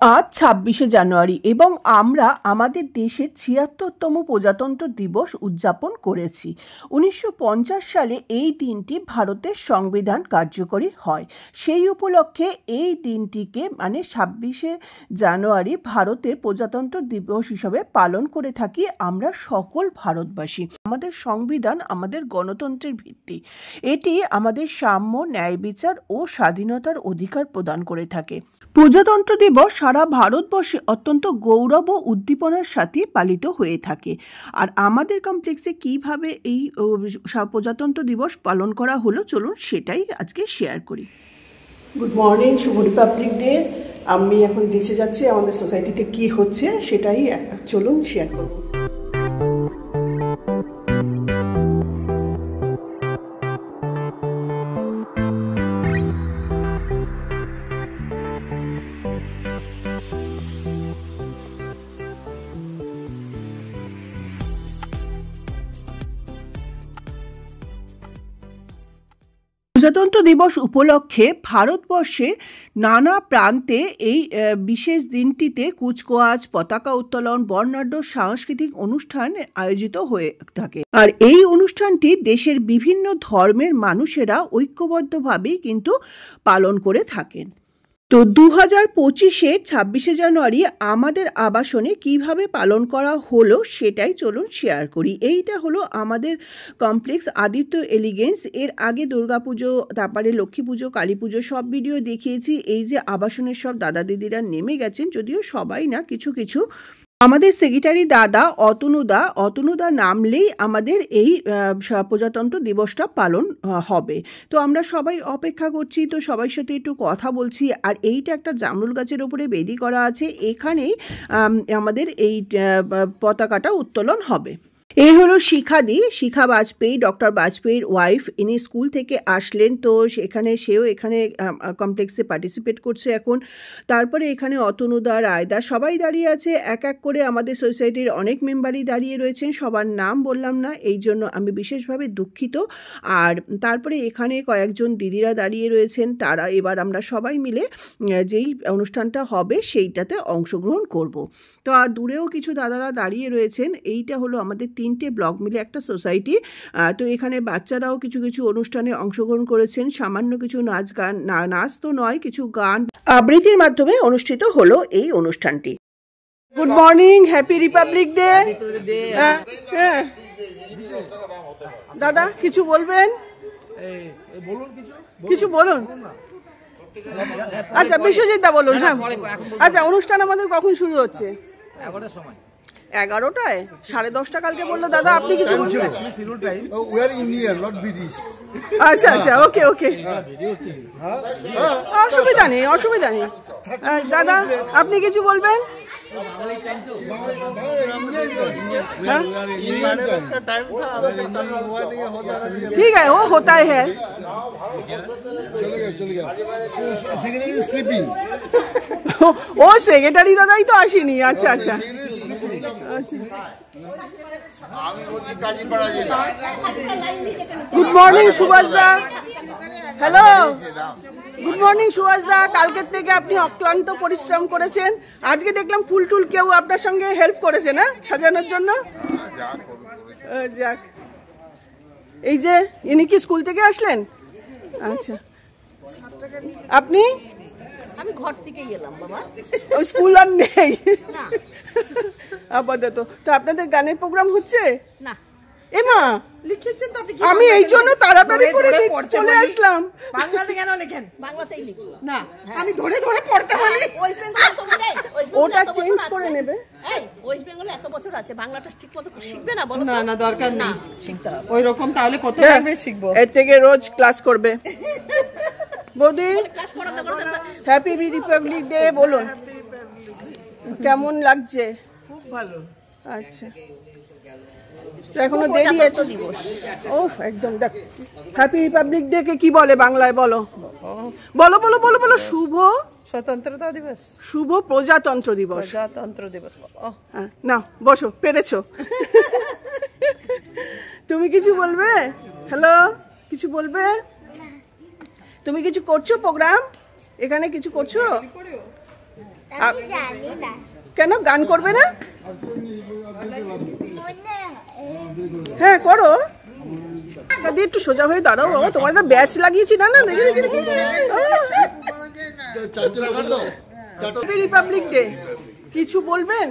আজ ২৬শে জানুয়ারি এবং আমরা আমাদের দেশের ৭৬তম প্রজাতন্ত্র দিবস উদযাপন করেছি। ১৯৫০ সালে এই দিনটি ভারতের সংবিধান কার্যকরী হয়। সেই উপলক্ষে এই দিনটিকে মানে ২৬শে জানুয়ারি ভারতের প্রজাতন্ত্র দিবস হিসাবে পালন করে থাকি আমরা সকল ভারতবাসী। আমাদের সংবিধান আমাদের গণতন্ত্রের ভিত্তি। এটি আমাদের সাম্য, ন্যায় বিচার ও স্বাধীনতার অধিকার প্রদান করে থাকে। প্রজাতন্ত্র দিবস সারা ভারতবর্ষে অত্যন্ত গৌরব ও উদ্দীপনার সাথে পালিত হয়ে থাকে। আর আমাদের কমপ্লেক্সে কিভাবে এই প্রজাতন্ত্র দিবস পালন করা হলো চলুন সেটাই আজকে শেয়ার করি। গুড মর্নিং, শুভ রিপাবলিক ডে। আমি এখন দেশে যাচ্ছি, আমাদের সোসাইটিতে কি হচ্ছে সেটাই চলুন শেয়ার করব। প্রজাতন্ত্র দিবস উপলক্ষে ভারতবর্ষের নানা প্রান্তে এই বিশেষ দিনটিতে কুচকাওয়াজ, পতাকা উত্তোলন, বর্ণাঢ্য সাংস্কৃতিক অনুষ্ঠান আয়োজিত হয়ে থাকে। আর এই অনুষ্ঠানটি দেশের বিভিন্ন ধর্মের মানুষেরা ঐক্যবদ্ধভাবেই কিন্তু পালন করে থাকেন। তো 2025-এর ২৬শে জানুয়ারি আমাদের আবাসনে কিভাবে পালন করা হলো সেটাই চলুন শেয়ার করি। এইটা হলো আমাদের কমপ্লেক্স আদিত্য এলিগেন্স। এর আগে দুর্গাপুজো, তারপরে লক্ষ্মী পুজো, কালী পুজো সব ভিডিও দেখিয়েছি। এই যে আবাসনের সব দাদা দিদিরা নেমে গেছেন, যদিও সবাই না, কিছু কিছু। আমাদের সেক্রেটারি দাদা অতনুদা নামলেই আমাদের এই প্রজাতন্ত্র দিবসটা পালন হবে। তো আমরা সবাই অপেক্ষা করছি, তো সবার সাথে একটু কথা বলছি। আর এইটা একটা জামরুল গাছের ওপরে বেদি করা আছে, এখানেই আমাদের এই পতাকাটা উত্তোলন হবে। এই হলো শিখা বাজপেয়ী, ডক্টর বাজপেয়ীর ওয়াইফ। ইনি স্কুল থেকে আসলেন, তো সেও এখানে কমপ্লেক্সে পার্টিসিপেট করছে এখন। তারপরে এখানে অতনুদা, রায়দা সবাই দাঁড়িয়ে আছে, এক এক করে আমাদের সোসাইটির অনেক মেম্বারই দাঁড়িয়ে রয়েছেন। সবার নাম বললাম না, এই জন্য আমি বিশেষভাবে দুঃখিত। আর তারপরে এখানে কয়েকজন দিদিরা দাঁড়িয়ে রয়েছেন, তারা এবার আমরা সবাই মিলে যেই অনুষ্ঠানটা হবে সেইটাতে অংশগ্রহণ করব। তো আর দূরেও কিছু দাদারা দাঁড়িয়ে রয়েছেন। এইটা হলো আমাদের 3টে ব্লক মিলে একটা সোসাইটি। তো এখানে বাচ্চারাও কিছু কিছু অনুষ্ঠানে অংশগ্রহণ করেছেন। সামান্য কিছু নাচ তো নয়, কিছু গান আবৃত্তির মাধ্যমে অনুষ্ঠিত হলো এই অনুষ্ঠানটি। Good morning, happy Republic day. দাদা কিছু বলবেন? কিছু বলুন। আচ্ছা বিশ্বজিৎ দা বলুন। হ্যাঁ আচ্ছা, অনুষ্ঠান আমাদের কখন শুরু হচ্ছে? 11টার সময়। 11টায়? 10:30 কালকে বললো দাদা। আপনি কিছু বলবেন? আচ্ছা আচ্ছা, ওকে ওকে, অসুবিধা নেই। দাদা আপনি কিছু বলবেন? ঠিক আছে, ও होता है। ও সেক্রেটারি দাদাই তো আসেনি। আচ্ছা আচ্ছা গুড মর্নিং সুভাষ দা। হ্যালো, গুড মর্নিং সুভাষ দা। কালকের থেকে আপনি অক্লান্ত পরিশ্রম করেছেন। আজকে দেখলাম ফুল টুল কেউ আপনার সঙ্গে হেল্প করেছে না সাজানোর জন্য? যাক, এই যে ইনি কি স্কুল থেকে আসলেন? আচ্ছা, আপনি? আমি ঘর থেকেই এলাম বাবা। ওই স্কুল আর নেই আপাতত। তো আপনাদের গানের প্রোগ্রাম হচ্ছে না? এমা লিখেছেন তো আপনি? আমি এই জন্য তাড়াতাড়ি করে চলে আসলাম। বাংলাতে কেন লেখেন? বাংলাতেই লিখুন না। আমি ধরে পড়তে বলি। ওয়েস্ট বেঙ্গল তো বুঝাই, ওটা চেঞ্জ করে নেবে। এই ওয়েস্ট বেঙ্গলে এত বছর আছে, বাংলাটা ঠিকমতো শিখবে না? বলো না না, দরকার নেই শিখতে হবে। ওই রকম তাহলে কত লাগবে শিখবো। এর থেকে রোজ ক্লাস করবে। বৌদি হ্যাপি রিপাবলিক ডে বলুন। কেমন লাগছে? খুব ভালো। আচ্ছা, এখনো দেরি আছে। ও একদম দেখ, হ্যাপি রিপাবলিক ডে কে কি বলে বাংলায়? বলো বলো বলো বলো বলো। শুভ স্বতন্ত্রতা দিবস, শুভ প্রজাতন্ত্র দিবস। না বসো, পেরেছো। তুমি কিছু বলবে? হ্যালো, কিছু বলবে? তুমি কিছু করছো প্রোগ্রাম? এখানে কিছু করছো? আমি জানি না। কেন গান করবে না? হ্যাঁ করো। দাদি একটু সোজা হয়ে দাঁড়াও বাবা, তোমার একটা ব্যাচ লাগিয়েছি। না না দেখি দেখি রিপাবলিক ডে কিছু বলবেন?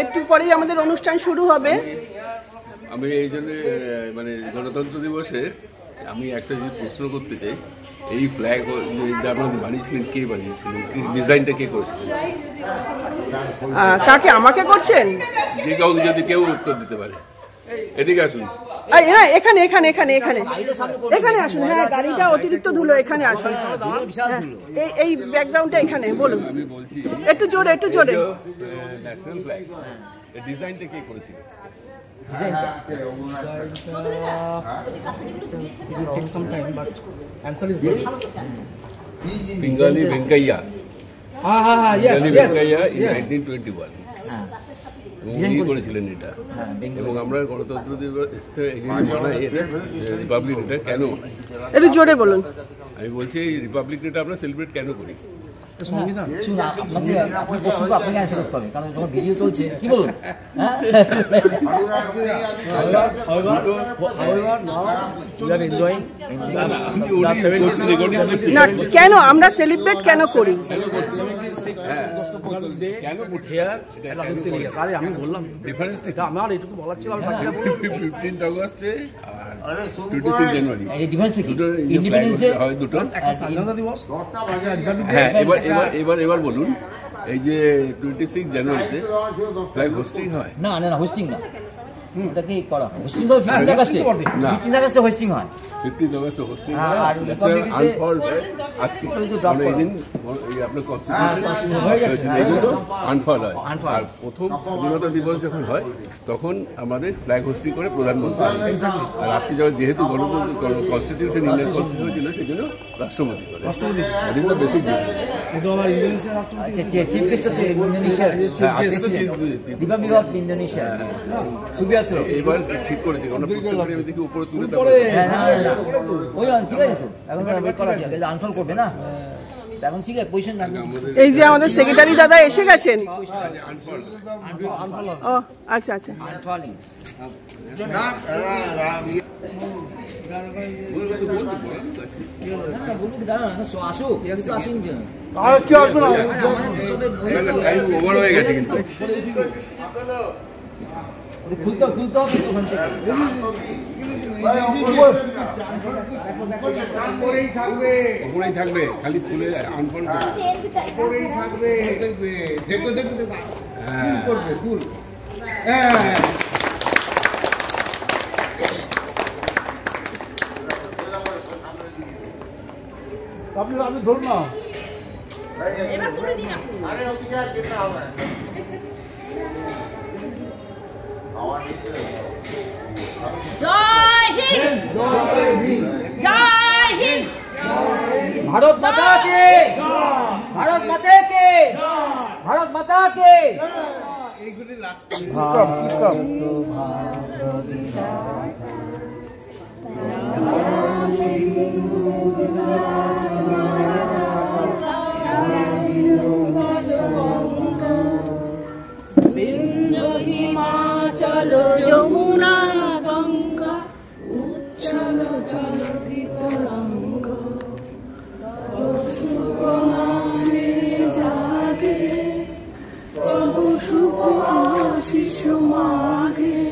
একটু পরেই আমাদের অনুষ্ঠান শুরু হবে। আমি এই জন্য মানে গণতন্ত্র দিবসে আমি একটা জিনিস প্রশ্ন করতে চাই, এই ফ্ল্যাগ আপনারা বানিয়েছিলেন, কে বানিয়েছিলেন, ডিজাইনটা কে করেছিলেন? কাকে আমাকে করছেন? যে কাউকে যদি কেউ উত্তর দিতে পারে। এদিকে আসুন। এখানে এখানে এখানে এখানে এখানে আসুন। হ্যাঁ গাড়িটা অতিরিক্ত ধুলো, এখানে আসুন। এই ব্যাকগ্রাউন্ডটা এখানে বলুন। আমি বলছি একটু জোরে একটু জোরে। ন্যাশনাল ফ্ল্যাগ এই ডিজাইনটা কে করেছিল? পিঙ্গালি ভেঙ্কাইয়া। ভেঙ্কাইয়া in 1921 উনি করেছিলেন এটা। এবং আমরা গণতন্ত্র দিবস মানাই, এটা রিপাবলিক ডেটা কেন মানাই? একটু জোরে বলুন। আমি বলছি এই রিপাবলিক ডেটা আমরা সেলিব্রেট কেন করি? সংবিধান আপনাকে প্রশ্নটা আপনাকে অ্যান্সার করতে হবে, কারণ যখন ভিডিও চলছে কি বলুন। না কেন আমরা সেলিব্রেট কেন করি? আমি বললাম ডিফারেন্স থেকে আমার এটুকু বলার ছিল। 15th আগস্টে আর 26 জানুয়ারি ইন্ডিপেন্ডেন্স ডে হয় দুটো। স্বাধীনতা দিবস। হ্যাঁ এবার বলুন, এই যে 26 জানুয়ারিতে ফ্ল্যাগ হোস্টিং হয়? না না না হোস্টিং না, এটা কি করা হোস্টিং হয় 15 আগস্টে। 15 আগস্টে হোস্টিং হয়, 15th আগস্টে হোস্টিং আর হয়। রিপাবলিক ডে আনফল্ড হয় আজকে, মানে এই দিন আপনার কনস্টিটিউশন হয়ে গেছে, আনফল হয়। আর প্রথম স্বাধীনতা দিবস যখন হয় তখন আমাদের ফ্ল্যাগ হোস্টিং করে প্রধানমন্ত্রী। আর আজকে যেহেতু গণতন্ত্র কনস্টিটিউশন ইন্ডিয়ান কনস্টিটিউশন হয়েছিল সেই জন্য রাষ্ট্রপতি করে। দ্যাট ইজ দ্য বেসিক কিন্তু আমার ইন্দোনেশিয়ার রাষ্ট্রপতি চিফ গেস্ট হচ্ছে ইন্দোনেশিয়ার রিপাবলিক অফ ইন্দোনেশিয়া সুবিয়াত্রো। এবার ঠিক করেছি আমরা প্রত্যেকবারই আমি দেখি উপরে তুলে হ্যাঁ না না ওই ঠিক আছে, তো এখন ওয়েট করা আছে, আনফল করবে না এখন, ঠিক আছে পজিশন না। এই যে আমাদের সেক্রেটারি দাদা এসে গেছেন। ও আচ্ছা আচ্ছা। আনফলিং আসুক আসুন ওভার হয়ে গেছে কিন্তু খুলতে খুলতে হবে ওখান থেকে। ওপরেই থাকবে, খালি খুলে আনফল থাকবে। আপনি ধরুন না। এবার করে দিন আপনি। জয় হিন্দ, জয় হিন্দ। ভারত মাতা কে, ভারত মাতা কে, ভারত মাতা কে। হিমাচল যমুনা গঙ্গা উচ্ছল জলধি তরঙ্গ শুভ নামে জাগে প্রভু শুভ আশিস মাগে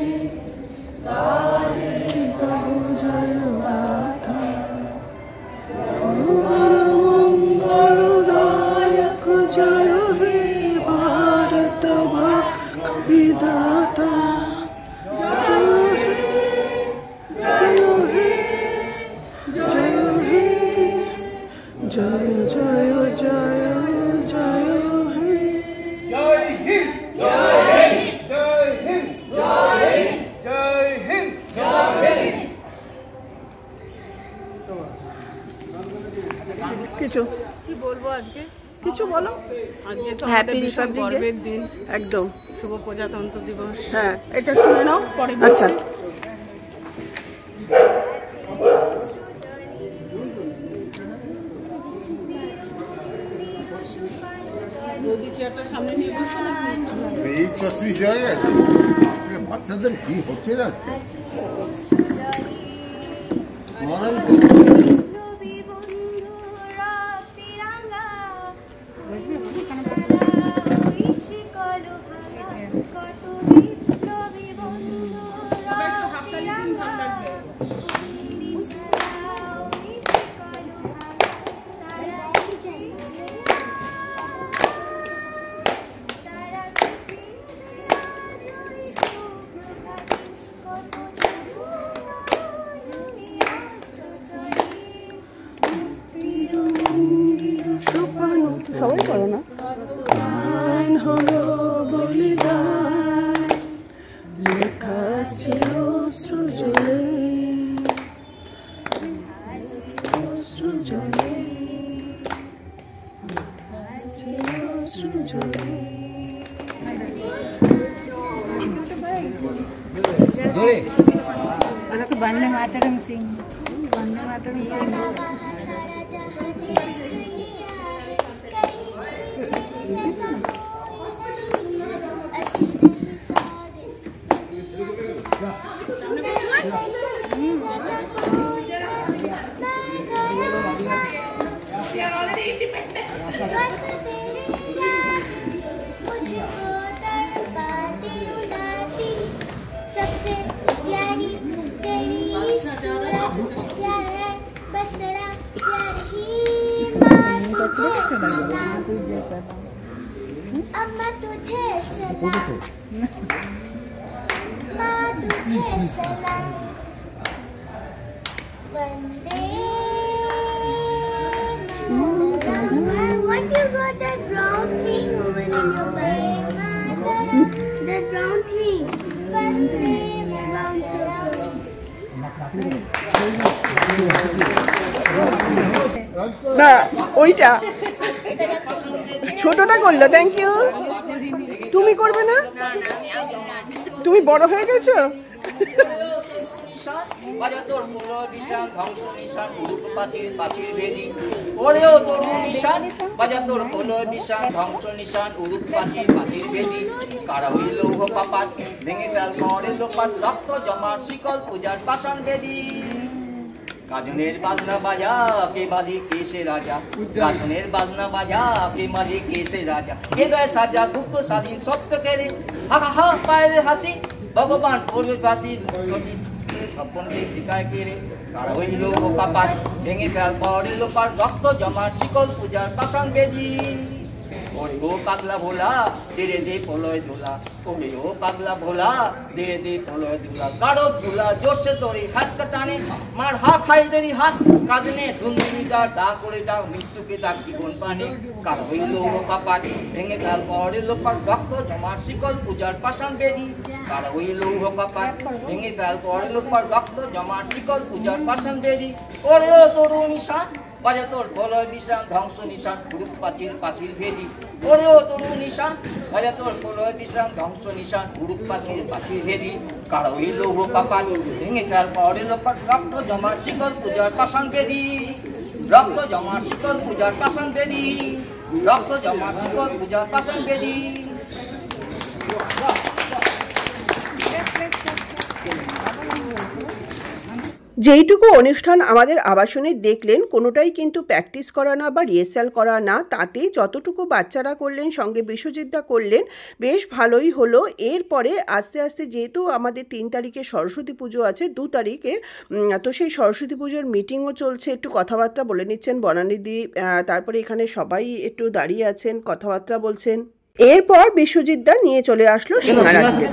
তারে তব জয় গাথা মঙ্গলদায়ক জয় হে ভারত বিধাতা। জয় জয় জয় জয় হে। জয় হিন্দ, জয় হিন্দ, জয় হিন্দ, জয় হিন্দ, জয় হিন্দ। কিছু কি বলবো আজকে? কিছু বলো। আজকে তো হ্যাপি আমাদের ভীষণ রিপাবলিক ডে। গর্বের দিন, একদম। শুভ প্রজাতন্ত্র দিবস। হ্যাঁ এটা শুনে নাও পরে আচ্ছা। বৌদি চেয়ারটা সামনে নিয়ে বসো নাকি? এই চশমি হয়ে গেছে বাচ্চাদের কি হচ্ছে না সবাই করো না হলো বলিদান লেখা ছিল সৃজনে সৃজনে সৃজনে জোরে ಅದಕ್ಕೆ ಬಂದೆ ಮಾತಾಡೋಣ ಸಿಂಗ್ ಬಂದೆ ಮಾತಾಡೋಣ सबसे प्यारी तेरी सूरत प्यार है बस तेरा प्यार ही अम्मा तुझे सलाम माँ तुझे सलाम वंदे What you got that brown thing over in your bag? That brown thing. Vande না ওইটা ছোটটা করলো থ্যাংক ইউ তুমি করবে না তুমি বড় হয়ে গেছো বাজা তোর পুরো নিশান ধ্বংস নিশান উদুক পাচির পাচির ভেদি ওরেও তরু নিশান বাজা তোর পুরো নিশান ধ্বংস নিশান উদুক পাচির পাচির ভেদি কারা হইল লৌহ পাপার ভেঙে ফেল করে লোপার রক্ত জমার শিকল পূজার পাষাণ বেদি কাজনের বাজনা বাজা কে বাজি কেসে রাজা কাজনের বাজনা বাজা কে বাজি কেসে রাজা কে গায়ে সাজা গুপ্ত স্বাধীন সত্য কেড়ে হা হা পায়ের হাসি ভগবান করবে ফাঁসি মুক্তি সপন সে শিকায় কেড়ে কারা হইল কাপাস ভেঙে ফেল পরে লোপার রক্ত জমার শিকল পূজার পাষাণ বেদি ওরে ও পাগলা ভোলা তেরে দে পলয় ধুলা ওরে ও পাগলা ভোলা দে দে পলয় ধুলা কারো ধুলা জোরসে তোরে হাত কাটানে মার হা খাই দেরি হাত কাঁদনে ধুমধুমি ডা করে ডাক মৃত্যুকে ডাক জীবন পানে কারো হইল কাপাট ভেঙে ফেল পরে লোপার রক্ত জমার শিকল পূজার পাষাণ বেদি কারো হইল কাপাট ভেঙে ফেল পরে লোপার রক্ত জমার শিকল পূজার পাষাণ বেদি ওরে ও তরু নিশান বাজা তোর বলয় নিশান ধ্বংস নিশান উদুক পাচির পাচির ভেদি ওরেও তরু নিশান বাজা তোর বলয় নিশান ধ্বংস নিশান উদুক পাচির পাচির ভেদি কারো এই লৌহ পাপান ভেঙে ফেল পরে লোপার রক্ত জমার শিকল পূজার পাষাণ বেদি রক্ত জমার শিকল পূজার পাষাণ বেদি রক্ত জমার শিকল পূজার পাষাণ বেদি যেইটুকু অনুষ্ঠান আমাদের আবাসনে দেখলেন কোনোটাই কিন্তু প্র্যাকটিস করা না বা রিহার্সাল করা না, তাতে যতটুকু বাচ্চারা করলেন সঙ্গে বিশ্বজিৎদা করলেন বেশ ভালোই হলো। এরপরে আস্তে আস্তে যেহেতু আমাদের 3 তারিখে সরস্বতী পুজো আছে, 2 তারিখে, তো সেই সরস্বতী পুজোর মিটিংও চলছে, একটু কথাবার্তা বলে নিচ্ছেন বনানীদি, তারপরে এখানে সবাই একটু দাঁড়িয়ে আছেন কথাবার্তা বলছেন। এরপর বিশ্বজিৎদা নিয়ে চলে আসলো সিংহারাজকে।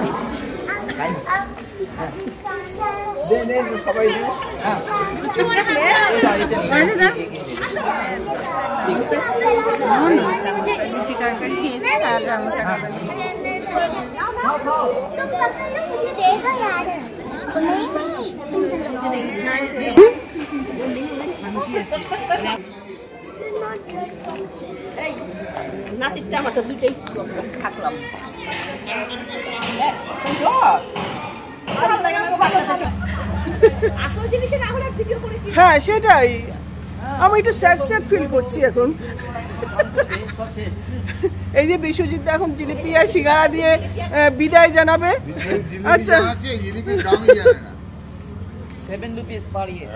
সবাই তরকারি খেয়েছে আর নাতির টামাটো দুইটাই থাকলাম। হ্যাঁ সেটাই, আমি একটু স্যাড স্যাড ফিল করছি এখন। এই যে বিশ্বজিৎ এখন জিলিপি আর সিঙ্গারা দিয়ে বিদায় জানাবে। আচ্ছা, 7 rupees per year.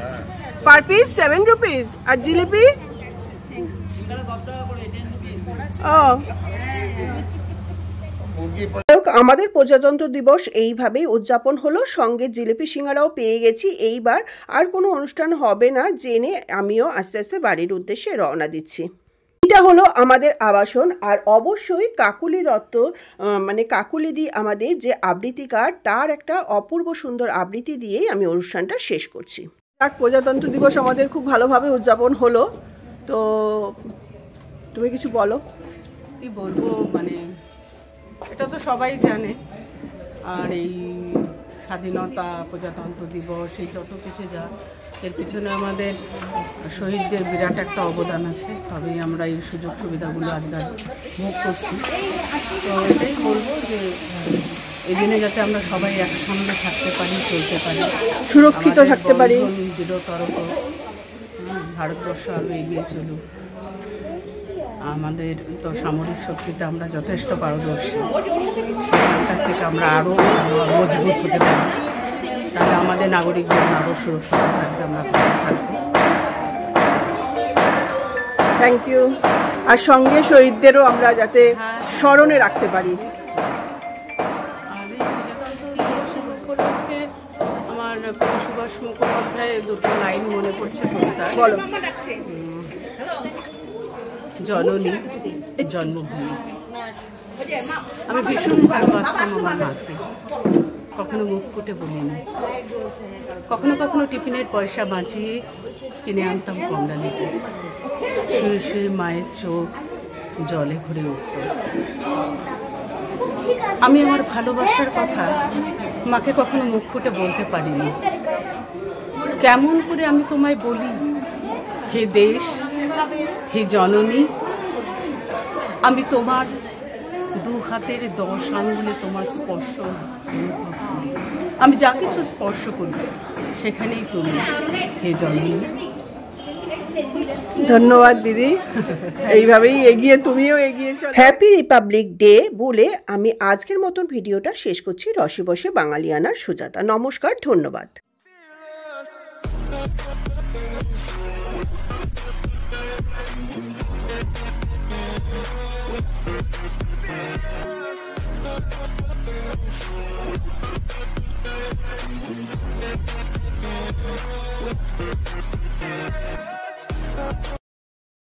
Per piece 7 rupees আর জিলিপি সিঙ্গারা 10 টাকা করে 10 rupees. আমাদের প্রজাতন্ত্র দিবস এইভাবেই উদযাপন হলো, সঙ্গে জিলিপি সিঙ্গারাও পেয়ে গেছি। এইবার আর কোনো অনুষ্ঠান হবে না জেনে আমিও আস্তে আস্তে বাড়ির উদ্দেশ্যে রওনা দিচ্ছি। এটা হলো আমাদের আবাসন। আর অবশ্যই কাকুলি দত্ত মানে কাকুলিদি আমাদের যে আবৃত্তিকার, তার একটা অপূর্ব সুন্দর আবৃত্তি দিয়েই আমি অনুষ্ঠানটা শেষ করছি। আর প্রজাতন্ত্র দিবস আমাদের খুব ভালোভাবে উদযাপন হলো। তো তুমি কিছু বলো। কি বলবো, মানে এটা তো সবাই জানে। আর এই স্বাধীনতা, প্রজাতন্ত্র দিবস, এই যত কিছু যা, এর পিছনে আমাদের শহীদদের বিরাট একটা অবদান আছে, তবেই আমরা এই সুযোগ সুবিধাগুলো আজকাল ভোগ করছি। তো এটাই বলবো যে এই দিনে যাতে আমরা সবাই একসঙ্গে থাকতে পারি, চলতে পারি, সুরক্ষিত থাকতে পারি। দৃঢ়তর ভারতবর্ষ আরও এগিয়ে চলুক। আমাদের তো সামরিক শক্তিতে আমরা যথেষ্ট পারদর্শী, সেখানকার থেকে আমরা আরও মজবুত হতে পারি, তাহলে আমাদের নাগরিকদের আরও সুরক্ষিত থাকবে, আমরা থাকবো। Thank you. আর সঙ্গে শহীদদেরও আমরা যাতে স্মরণে রাখতে পারি। আর এই প্রজাতন্ত্র দিবসের উপলক্ষে আমার কবি সুভাষ মুখোপাধ্যায়ের দুটো লাইন মনে পড়ছে। কবিতার বলো। জননী জন্মভূমি। আমি ভীষণ ভালোবাসতাম আমার মাকে, কখনো মুখ ফুটে বলিনি। কখনো কখনো টিফিনের পয়সা বাঁচিয়ে কিনে আনতাম কমলা লেবু। শুয়ে শুয়ে মায়ের চোখ জলে ভরে উঠত। আমি আমার ভালোবাসার কথা মাকে কখনো মুখ ফুটে বলতে পারিনি। কেমন করে আমি তোমায় বলি, হে দেশ, হে জননী, আমি তোমার 2 হাতের 10 আঙ্গুলে তোমার স্পর্শ অনুভব করি। আমি যা কিছু স্পর্শ করি সেখানেই তুমি, হে জননী। ধন্যবাদ দিদি, এইভাবেই এগিয়ে তুমিও এগিয়ে চলো। হ্যাপি রিপাবলিক ডে বলে আমি আজকের মতন ভিডিওটা শেষ করছি। রসে বসে বাঙালিয়ানার সুজাতা। নমস্কার, ধন্যবাদ।